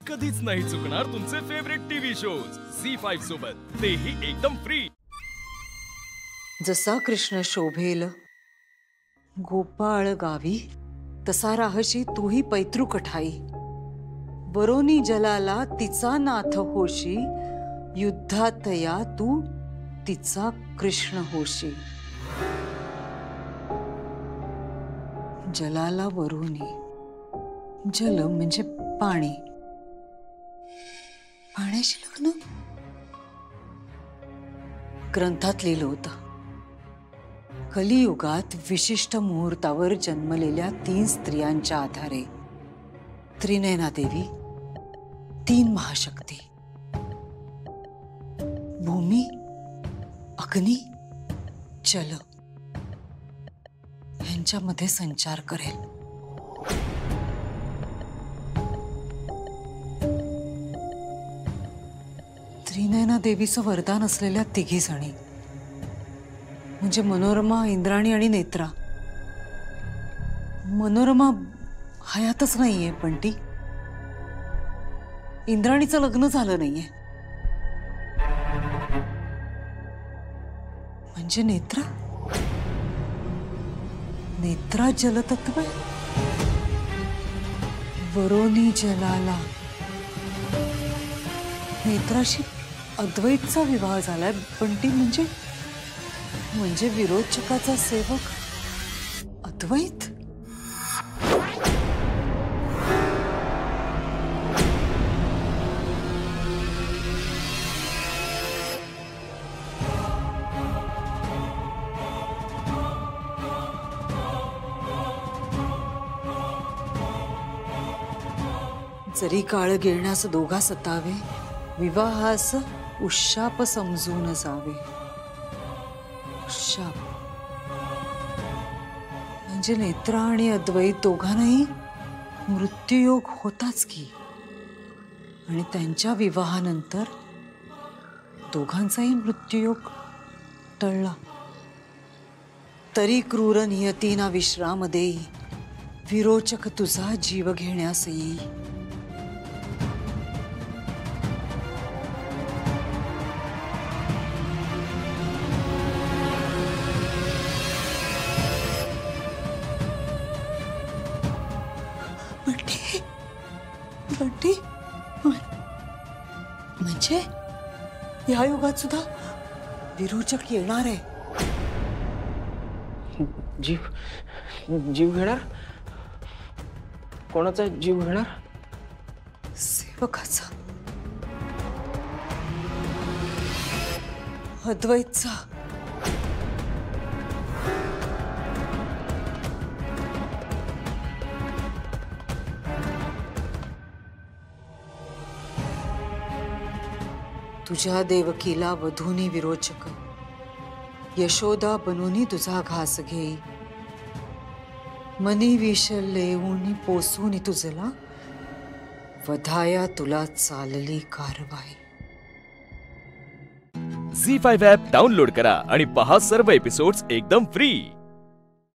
कधीच नाही चुकणार तुमचे फेवरेट टीव्ही शोज झी5 सोबत, तेही एकदम फ्री। जसा कृष्ण शोभेल गोपाळ गावी, तसा राहशी तूही पैतृक ठाई। वरोनी जलाला तिचा नाथ होशी, युद्धात या तू तिचा कृष्ण होशी। जलाला वरोनी, जल म्हणजे पाणी, पाण्याशी लग्न ग्रंथात लिहिलं होतं। कलियुगात विशिष्ट मुहूर्तावर जन्मलेल्या 3 स्त्रियांच्या आधारे त्रिनयना देवी, 3 महाशक्ती, भूमी, अग्नी, जल यांच्यामध्ये संचार करेल। त्रिनयना देवीचं वरदान असलेल्या 3 जणी म्हणजे मनोरमा, इंद्राणी आणि नेत्रा। मनोरमा हयातच नाहीये, पण ती इंद्राणीचं लग्न झालं नाहीये, म्हणजे नेत्रा, नेत्रा जलतत्व आहे। वरोनी जलाला नेत्राशी अद्वैतचा विवाह झालाय, पण ती म्हणजे विरोचकाचा सेवक अद्वैत। जरी काळ गिळण्यास दोघा सतावे, विवाहास उशाप समजून जावे। उशाप म्हणजे नेत्रा आणि अद्वैत दोघांनाही मृत्यूयोग होताच की, आणि त्यांच्या विवाहानंतर दोघांचाही मृत्यूयोग टळला। तरी क्रूर नियतीना विश्राम देई, विरोचक तुझा जीव घेण्यास येई। बंटी, म्हणजे या युगात सुद्धा विरोचक येणार आहे। जीव घेणार? कोणाचा जीव घेणार? सेवकाचा, अद्वैतचा। तुझ्या देवकीला वधूनी विरोचक, यशोदा बनूनी तुझा घास घेई। मनी विष लेऊनी पोसूनी तुझला, वधाया तुला चालली कारवाई। झी5 ॲप डाउनलोड करा आणि पहा सर्व एपिसोड्स एकदम फ्री।